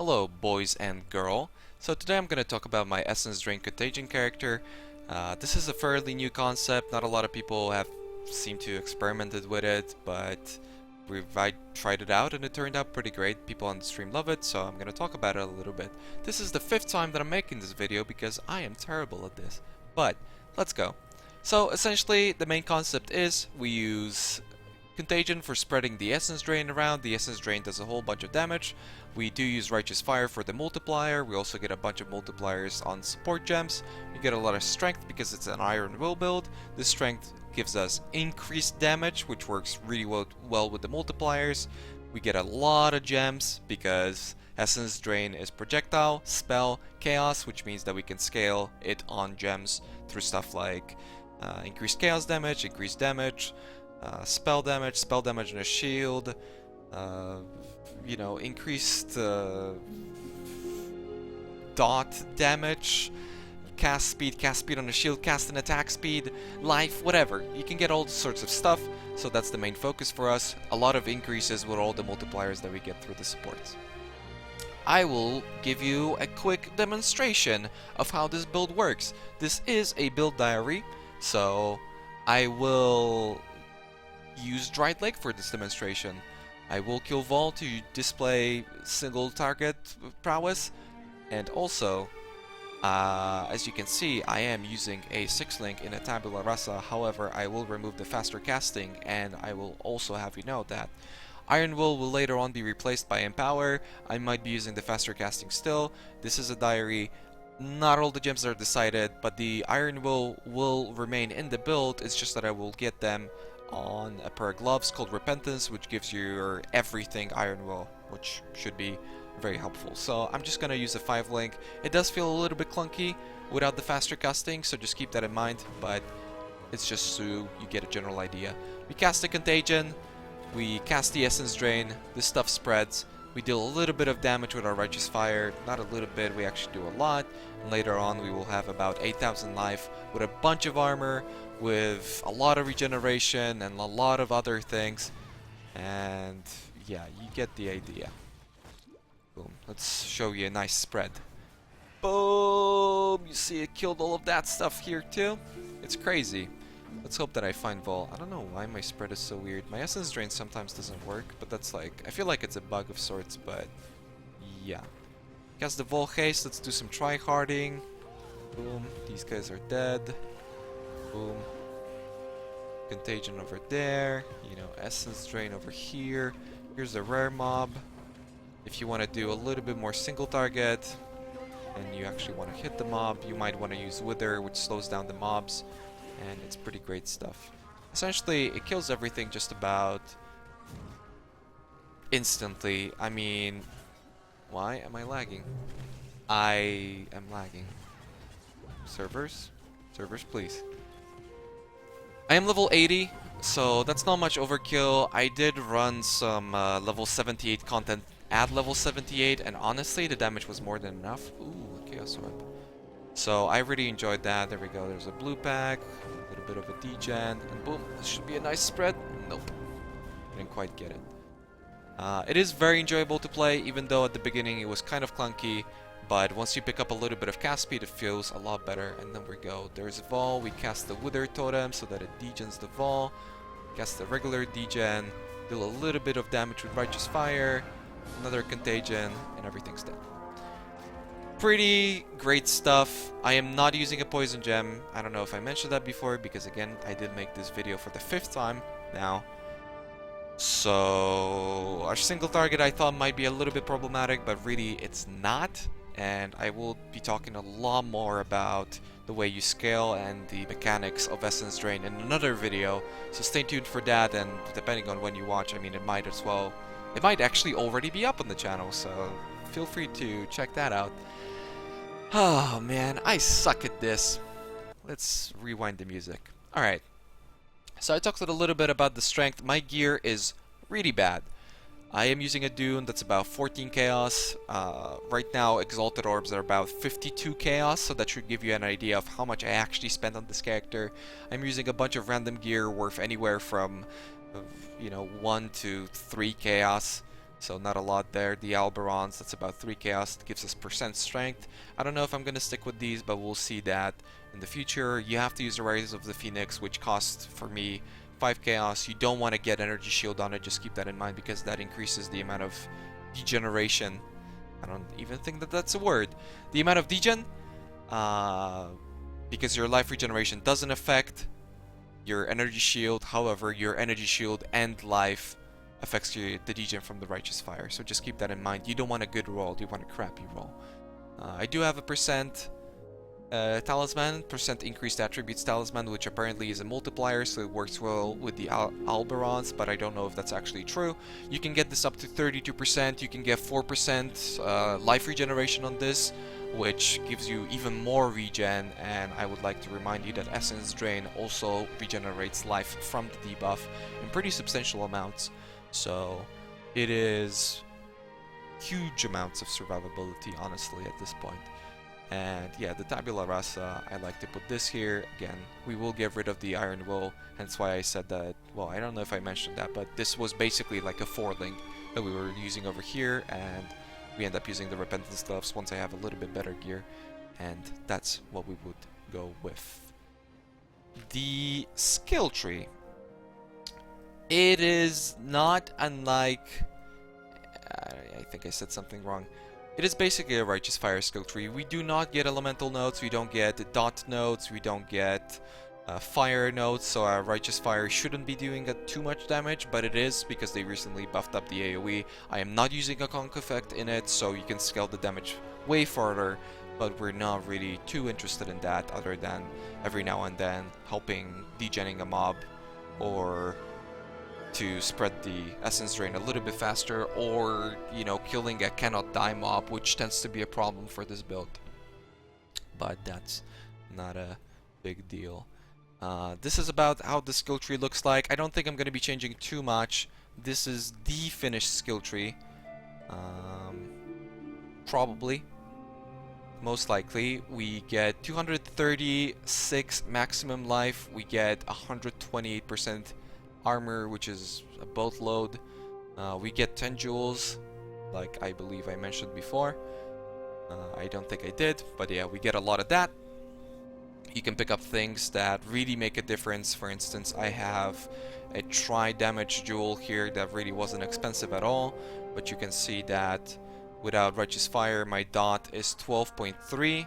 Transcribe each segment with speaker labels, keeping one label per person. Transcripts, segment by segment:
Speaker 1: Hello boys and girl. So today I'm going to talk about my Essence Drain Contagion character. This is a fairly new concept, not a lot of people have seemed to experimented with it, but I tried it out and it turned out pretty great. People on the stream love it, so I'm going to talk about it a little bit. This is the 5th time that I'm making this video because I am terrible at this. But, let's go. So essentially the main concept is we use Contagion for spreading the Essence Drain around. The Essence Drain does a whole bunch of damage. We do use Righteous Fire for the multiplier. We also get a bunch of multipliers on support gems. We get a lot of strength because it's an Iron Will build. This strength gives us increased damage, which works really well with the multipliers. We get a lot of gems because Essence Drain is projectile, spell, chaos, which means that we can scale it on gems through stuff like increased chaos damage, increased damage, spell damage on a shield, increased dot damage, cast speed on a shield, cast and attack speed, life, whatever. You can get all sorts of stuff, so that's the main focus for us. A lot of increases with all the multipliers that we get through the supports. I will give you a quick demonstration of how this build works. This is a build diary, so I will use Dried Lake for this demonstration. I will kill Vol to display single target prowess, and also, as you can see, I am using a 6-link in a Tabula Rasa. However, I will remove the faster casting, and I will also have you know that Iron Will later on be replaced by Empower. I might be using the faster casting still. This is a diary. Not all the gems are decided, but the Iron will remain in the build. It's just that I will get them on a pair of gloves called Repentance, which gives you your everything Iron Will, which should be very helpful. So I'm just gonna use a 5-link. It does feel a little bit clunky without the faster casting, so just keep that in mind, but it's just so you get a general idea. We cast a Contagion, we cast the Essence Drain, this stuff spreads, we deal a little bit of damage with our Righteous Fire, not a little bit, we actually do a lot, and later on we will have about 8,000 life with a bunch of armor, with a lot of regeneration and a lot of other things, and yeah, you get the idea. Boom, let's show you a nice spread. Boom! You see it killed all of that stuff here too? It's crazy. Let's hope that I find Vol. I don't know why my spread is so weird. My Essence Drain sometimes doesn't work, but that's like, I feel like it's a bug of sorts, but yeah. Cast the Vol haste, let's do some try-harding. Boom, these guys are dead. Boom. Contagion over there. Essence Drain over here. Here's a rare mob. If you want to do a little bit more single target, and you actually want to hit the mob, you might want to use Wither, which slows down the mobs. And it's pretty great stuff. Essentially, it kills everything just about instantly. I mean, why am I lagging? I am lagging. Servers? Servers, please. I am level 80, so that's not much overkill. I did run some level 78 content at level 78, and honestly, the damage was more than enough. Ooh, Chaos Orb. So I really enjoyed that. There we go. There's a blue pack, a little bit of a degen, and boom, this should be a nice spread. Nope, didn't quite get it. It is very enjoyable to play, even though at the beginning it was kind of clunky. But once you pick up a little bit of cast speed, it feels a lot better. And then we go. There's Vol. We cast the Wither Totem so that it degens the Vol. Cast the regular degen. Deal a little bit of damage with Righteous Fire. Another Contagion, and everything's dead. Pretty great stuff. I am not using a poison gem. I don't know if I mentioned that before, because again, I did make this video for the 5th time now. So our single target I thought might be a little bit problematic, but really it's not. And I will be talking a lot more about the way you scale and the mechanics of Essence Drain in another video. So stay tuned for that, and depending on when you watch, I mean, it might actually already be up on the channel, so feel free to check that out. Oh man, I suck at this. Let's rewind the music. Alright, so I talked a little bit about the strength. My gear is really bad. I am using a Dune that's about 14 chaos. Right now, Exalted Orbs are about 52 chaos, so that should give you an idea of how much I actually spent on this character. I'm using a bunch of random gear worth anywhere from 1 to 3 chaos. so not a lot there. The Alberons, that's about 3 chaos, it gives us percent strength. I don't know if I'm gonna stick with these, but we'll see that in the future. You have to use the Rise of the Phoenix, which costs for me 5 chaos. You don't want to get energy shield on it, just keep that in mind, because that increases the amount of degeneration. I don't even think that that's a word. The amount of degen, because your life regeneration doesn't affect your energy shield. However, your energy shield and life affects the degen from the Righteous Fire. So just keep that in mind. You don't want a good roll, you want a crappy roll. I do have a percent talisman, percent increased attributes talisman, which apparently is a multiplier, so it works well with the Alberons, but I don't know if that's actually true. You can get this up to 32%, you can get 4% life regeneration on this, which gives you even more regen, and I would like to remind you that Essence Drain also regenerates life from the debuff in pretty substantial amounts, so it is huge amounts of survivability, honestly, at this point. And yeah, the Tabula Rasa, I like to put this here. Again, we will get rid of the Iron Will, hence why I said that. Well, I don't know if I mentioned that, but this was basically like a four-link that we were using over here, and we end up using the Repentance Gloves once I have a little bit better gear, and that's what we would go with. The skill tree. It is not unlike... I think I said something wrong. It is basically a Righteous Fire skill tree. We do not get elemental nodes, we don't get dot nodes, we don't get fire nodes, so our Righteous Fire shouldn't be doing too much damage, but it is because they recently buffed up the AoE. I am not using a conk effect in it, so you can scale the damage way farther, but we're not really too interested in that other than every now and then helping degenning a mob, or to spread the essence drain a little bit faster, or, you know, killing a cannot die mob, which tends to be a problem for this build. But that's not a big deal. This is about how the skill tree looks like. I don't think I'm going to be changing too much. This is the finished skill tree. Probably. Most likely. We get 236 maximum life. We get 128% armor, which is a boatload. We get 10 jewels, like I believe I mentioned before. I don't think I did, but yeah, we get a lot of that. You can pick up things that really make a difference. For instance, I have a tri-damage jewel here that really wasn't expensive at all, but you can see that without Righteous Fire, my dot is 12.3.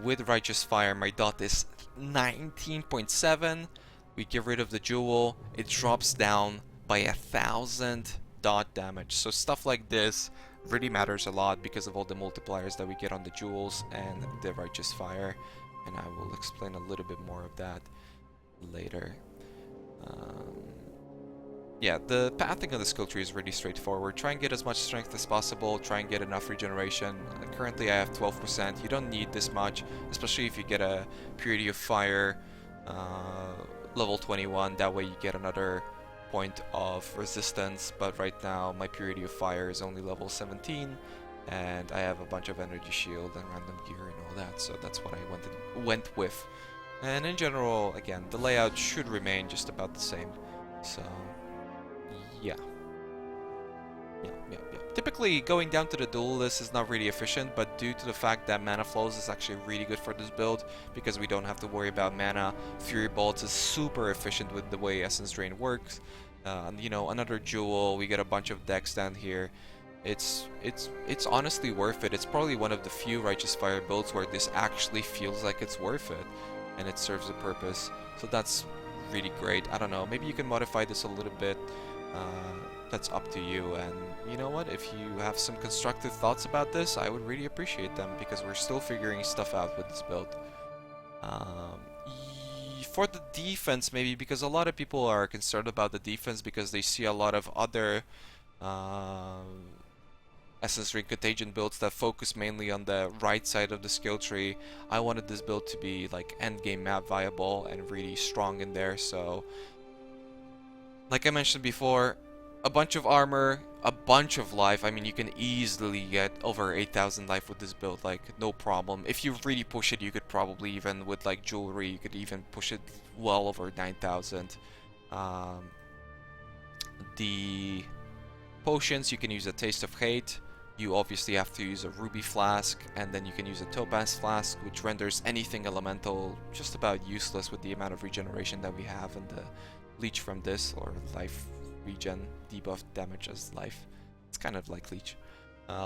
Speaker 1: With Righteous Fire, my dot is 19.7. We get rid of the jewel, it drops down by 1,000 dot damage. So stuff like this really matters a lot because of all the multipliers that we get on the jewels and the Righteous Fire, and I will explain a little bit more of that later. Yeah, the pathing of the skill tree is really straightforward. Try and get as much strength as possible, try and get enough regeneration. Currently I have 12%, you don't need this much, especially if you get a Purity of Fire level 21, that way you get another point of resistance, but right now my Purity of Fire is only level 17, and I have a bunch of energy shield and random gear and all that, so that's what I went with. And in general, again, the layout should remain just about the same, so yeah. Typically, going down to the dual list is not really efficient, but due to the fact that mana flows is actually really good for this build, because we don't have to worry about mana. Fury Bolts is super efficient with the way Essence Drain works. You know, another jewel, we get a bunch of decks down here. It's honestly worth it. It's probably one of the few Righteous Fire builds where this actually feels like it's worth it, and it serves a purpose. So that's really great. I don't know, maybe you can modify this a little bit. That's up to you, and you know what, if you have some constructive thoughts about this, I would really appreciate them, because we're still figuring stuff out with this build. For the defense, maybe, because a lot of people are concerned about the defense because they see a lot of other Essence Ring Contagion builds that focus mainly on the right side of the skill tree. I wanted this build to be like endgame map viable and really strong in there, so like I mentioned before, a bunch of armor, a bunch of life. I mean, you can easily get over 8,000 life with this build, like, no problem. If you really push it, you could probably even, with like jewelry, you could even push it well over 9,000. The potions, you can use a Taste of Hate. You obviously have to use a Ruby Flask, and then you can use a Topaz Flask, which renders anything elemental just about useless with the amount of regeneration that we have and the Leech from this, or life regen, debuff damage as life. It's kind of like Leech.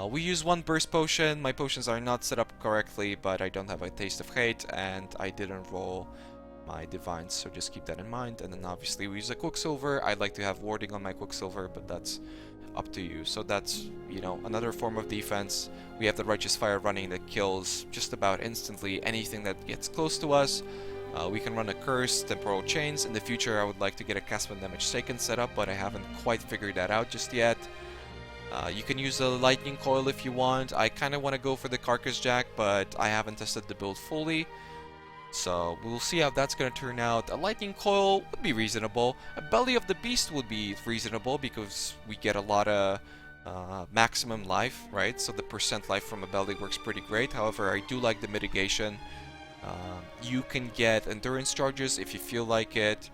Speaker 1: We use one burst potion. My potions are not set up correctly, but I don't have a Taste of Hate, and I didn't roll my divines, so just keep that in mind. And then obviously we use a Quicksilver. I'd like to have warding on my Quicksilver, but that's up to you. So that's, you know, another form of defense. We have the Righteous Fire running that kills just about instantly anything that gets close to us. We can run a Curse, Temporal Chains. In the future, I would like to get a Cast when Damage Taken set up, but I haven't quite figured that out just yet. You can use a Lightning Coil if you want. I kind of want to go for the Carcass Jack, but I haven't tested the build fully. So we'll see how that's going to turn out. A Lightning Coil would be reasonable. A Belly of the Beast would be reasonable because we get a lot of maximum life, right? So the percent life from a belly works pretty great. However, I do like the mitigation. You can get endurance charges if you feel like it.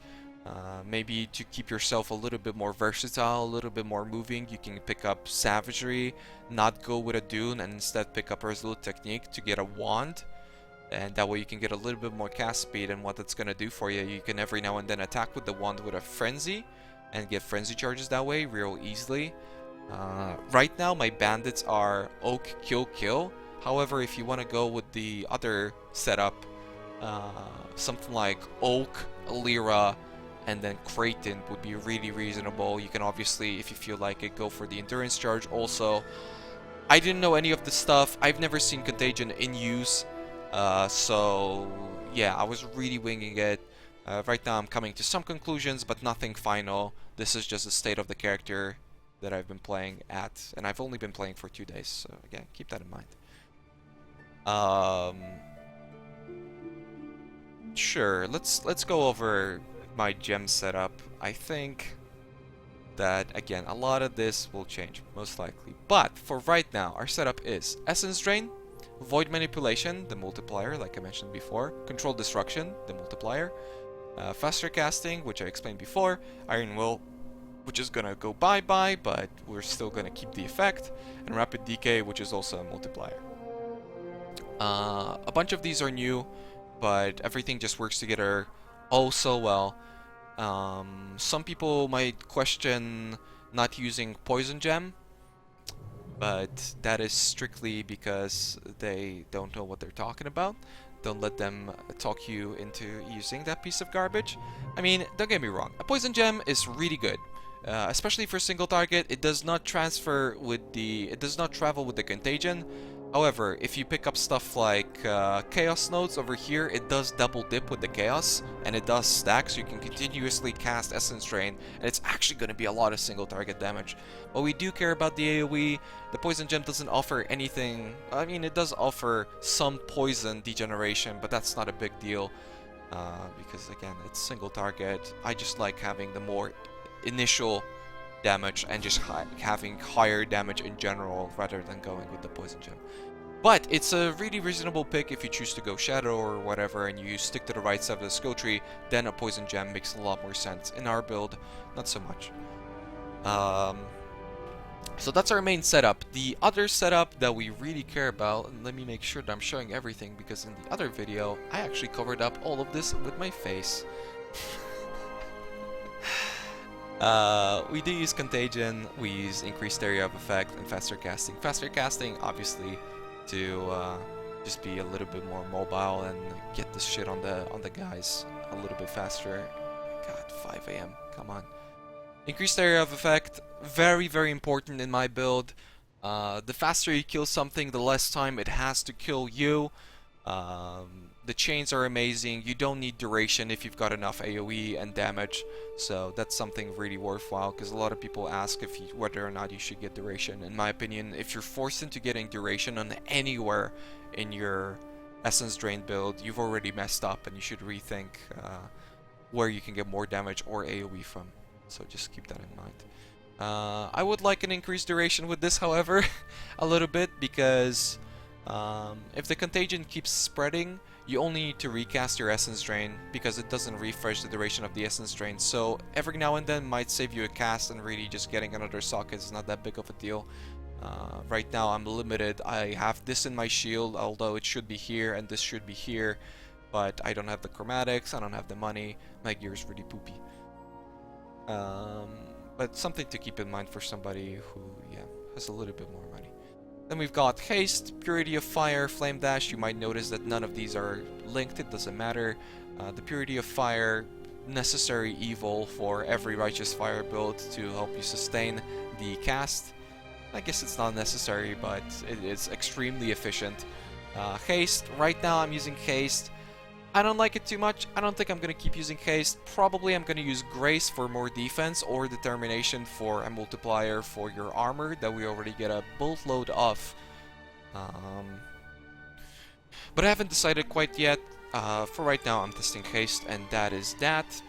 Speaker 1: Maybe to keep yourself a little bit more versatile, a little bit more moving, you can pick up Savagery, not go with a Dune, and instead pick up Resolute Technique to get a Wand. And that way you can get a little bit more cast speed, and what that's going to do for you, you can every now and then attack with the Wand with a Frenzy, and get Frenzy charges that way real easily. Right now my bandits are Oak, Kill, Kill. However, if you want to go with the other setup, something like Oak, Lyra, and then Kraton would be really reasonable. You can obviously, if you feel like it, go for the endurance charge also. I didn't know any of this stuff. I've never seen Contagion in use. So yeah, I was really winging it. Right now I'm coming to some conclusions, but nothing final. This is just the state of the character that I've been playing at, and I've only been playing for 2 days, so again, keep that in mind. Sure, let's go over my gem setup. I think that, again, a lot of this will change, most likely. But for right now, our setup is Essence Drain, Void Manipulation, the multiplier, like I mentioned before, Control Destruction, the multiplier, Faster Casting, which I explained before, Iron Will, which is gonna go bye-bye, but we're still gonna keep the effect, and Rapid Decay, which is also a multiplier. A bunch of these are new, but everything just works together oh so well. Some people might question not using Poison Gem, but that is strictly because they don't know what they're talking about. Don't let them talk you into using that piece of garbage. I mean, don't get me wrong, a Poison Gem is really good. Especially for single target. It does not travel with the contagion. However, if you pick up stuff like chaos nodes over here, it does double dip with the chaos, and it does stack, so you can continuously cast Essence Drain, and it's actually going to be a lot of single target damage. But we do care about the AoE. The Poison Gem doesn't offer anything. I mean, it does offer some poison degeneration, but that's not a big deal because again, it's single target. I just like having the more initial damage and just having higher damage in general rather than going with the Poison Gem. But it's a really reasonable pick if you choose to go Shadow or whatever and you stick to the right side of the skill tree. Then a Poison Gem makes a lot more sense. In our build, not so much. So that's our main setup. The other setup that we really care about, and let me make sure that I'm showing everything, because in the other video I actually covered up all of this with my face. We do use Contagion, we use Increased Area of Effect, and Faster Casting. Faster Casting, obviously, to just be a little bit more mobile and get this shit on the guys a little bit faster. God, 5 AM, come on. Increased Area of Effect, very, very important in my build. The faster you kill something, the less time it has to kill you. The chains are amazing. You don't need duration if you've got enough AoE and damage, so that's something really worthwhile, because a lot of people ask whether or not you should get duration. In my opinion, if you're forced into getting duration on anywhere in your Essence Drain build, you've already messed up and you should rethink where you can get more damage or AoE from. So just keep that in mind. I would like an increased duration with this, however, a little bit, because if the contagion keeps spreading, you only need to recast your Essence Drain because it doesn't refresh the duration of the Essence Drain. So every now and then might save you a cast, and really just getting another socket is not that big of a deal. Right now I'm limited. I have this in my shield, although it should be here and this should be here, but I don't have the chromatics, I don't have the money. My gear is really poopy. But something to keep in mind for somebody who, yeah, has a little bit more money. Then we've got Haste, Purity of Fire, Flame Dash. You might notice that none of these are linked, it doesn't matter. The Purity of Fire, necessary evil for every Righteous Fire build to help you sustain the cast. I guess it's not necessary, but it is extremely efficient. Haste, right now I'm using Haste. I don't like it too much. I don't think I'm going to keep using Haste. Probably I'm going to use Grace for more defense, or Determination for a multiplier for your armor that we already get a boatload of. But I haven't decided quite yet. For right now I'm testing Haste, and that is that.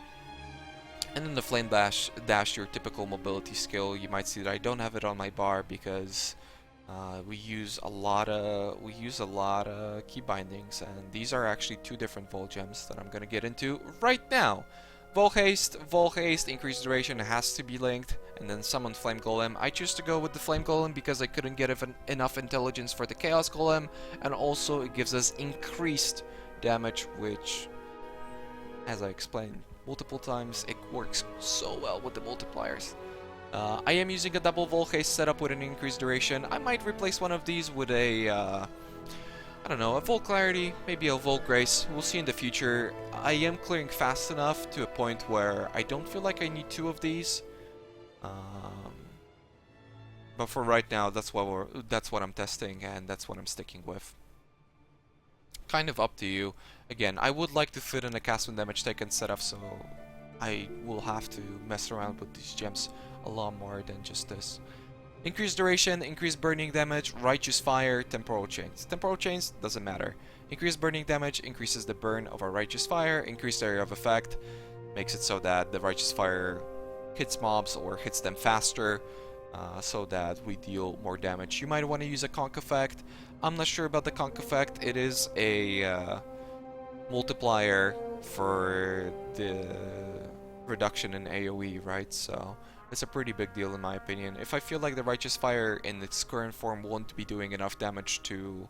Speaker 1: And then the Flame Dash, your typical mobility skill. You might see that I don't have it on my bar because we use a lot of key bindings, and these are actually two different Vol Gems that I'm gonna get into right now. Vol Haste, increased duration has to be linked, and then Summon Flame Golem. I choose to go with the Flame Golem because I couldn't get enough intelligence for the Chaos Golem, and also it gives us increased damage, which, as I explained multiple times, it works so well with the multipliers. I am using a double Vol Haste setup with an increased duration. I might replace one of these with a, I don't know, a Vol Clarity, maybe a Vol Grace. We'll see in the future. I am clearing fast enough to a point where I don't feel like I need two of these. But for right now, that's what I'm testing, and that's what I'm sticking with. Kind of up to you. Again, I would like to fit in a cast when damage taken setup, so I will have to mess around with these gems a lot more than just this. Increased duration, increased burning damage, Righteous Fire, Temporal Chains. Temporal Chains doesn't matter. Increased burning damage increases the burn of our Righteous Fire. Increased area of effect makes it so that the Righteous Fire hits mobs or hits them faster, so that we deal more damage. You might want to use a Conk effect. I'm not sure about the Conk effect. It is a multiplier for the reduction in AoE, right? So it's a pretty big deal in my opinion. If I feel like the Righteous Fire in its current form won't be doing enough damage to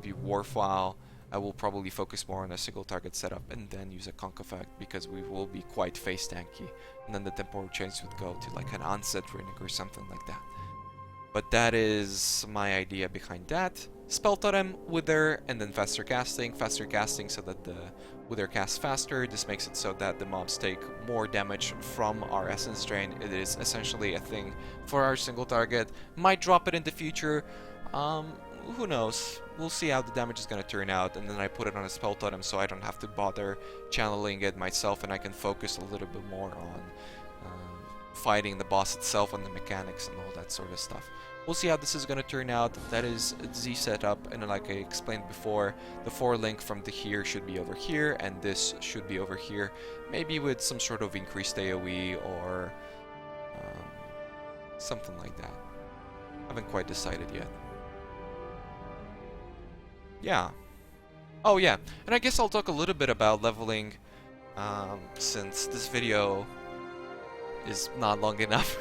Speaker 1: be worthwhile, I will probably focus more on a single target setup and then use a Conk effect, because we will be quite face tanky, and then the Temporal Chains would go to like an Onset Rinnig or something like that. But that is my idea behind that. Spell Totem, Wither, and then faster casting so that the Wither casts faster. This makes it so that the mobs take more damage from our Essence Drain. It is essentially a thing for our single target. Might drop it in the future. Who knows? We'll see how the damage is going to turn out, and then I put it on a Spell Totem so I don't have to bother channeling it myself, and I can focus a little bit more on fighting the boss itself and the mechanics and all that sort of stuff. We'll see how this is going to turn out. That is Z setup, and like I explained before, the 4 link from the here should be over here, and this should be over here, maybe with some sort of increased AoE or something like that. Haven't quite decided yet. Yeah. Oh yeah, and I guess I'll talk a little bit about leveling, since this video is not long enough.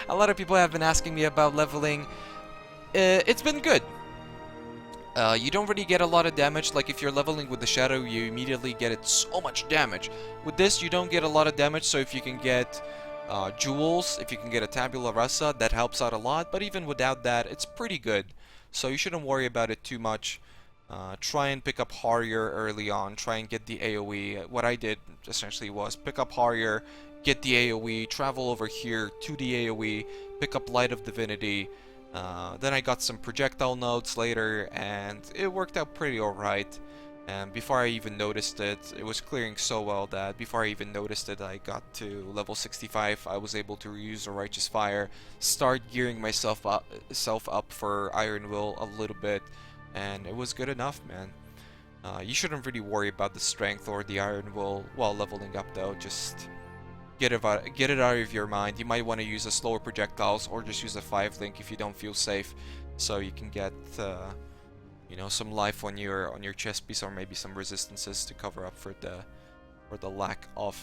Speaker 1: A lot of people have been asking me about leveling. It's been good. You don't really get a lot of damage. Like if you're leveling with the Shadow, you immediately get it so much damage. With this, you don't get a lot of damage, so if you can get jewels, if you can get a Tabula Rasa, that helps out a lot. But even without that, it's pretty good. So you shouldn't worry about it too much. Try and pick up Harrier early on. Try and get the AoE. What I did essentially was pick up Harrier, get the AoE, travel over here to the AoE, pick up Light of Divinity. Then I got some projectile nodes later, and it worked out pretty alright. And before I even noticed it, it was clearing so well that before I even noticed it, I got to level 65. I was able to reuse a Righteous Fire, start gearing myself up for Iron Will a little bit, and it was good enough, man. You shouldn't really worry about the strength or the Iron Will while leveling up though. Just get it out of your mind. You might want to use a slower projectiles or just use a 5 link if you don't feel safe, so you can get you know, some life on your chest piece, or maybe some resistances to cover up for the lack of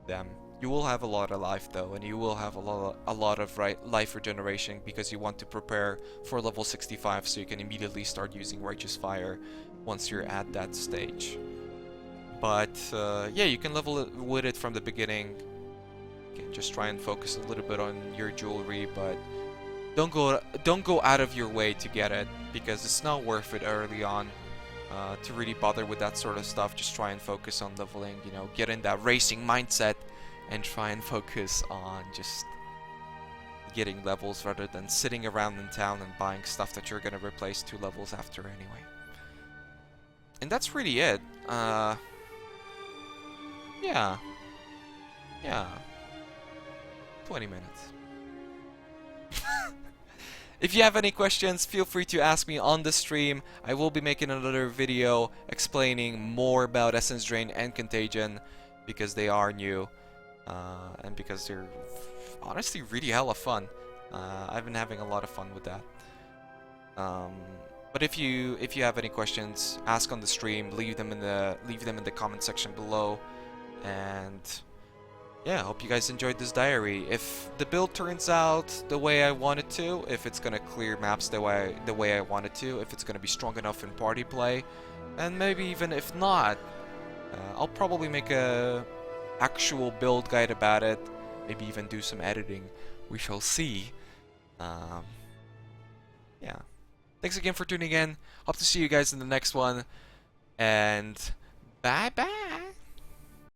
Speaker 1: them. You will have a lot of life though, and you will have a lot of life regeneration, because you want to prepare for level 65 so you can immediately start using Righteous Fire once you're at that stage. But yeah, you can level it with it from the beginning. Again, just try and focus a little bit on your jewelry, but don't go out of your way to get it, because it's not worth it early on to really bother with that sort of stuff. Just try and focus on leveling, you know, get in that racing mindset and try and focus on just getting levels rather than sitting around in town and buying stuff that you're gonna replace 2 levels after anyway. And that's really it. Yeah. 20 minutes. If you have any questions, feel free to ask me on the stream. I will be making another video explaining more about Essence Drain and Contagion, because they are new, and because they're honestly really hella fun. I've been having a lot of fun with that. But if you have any questions, ask on the stream. Leave them in the comment section below. And yeah, I hope you guys enjoyed this diary. If the build turns out the way I want it to, if it's gonna clear maps the way I want it to, if it's gonna be strong enough in party play, and maybe even if not, I'll probably make a actual build guide about it. Maybe even do some editing. We shall see. Yeah. Thanks again for tuning in. Hope to see you guys in the next one. And bye bye.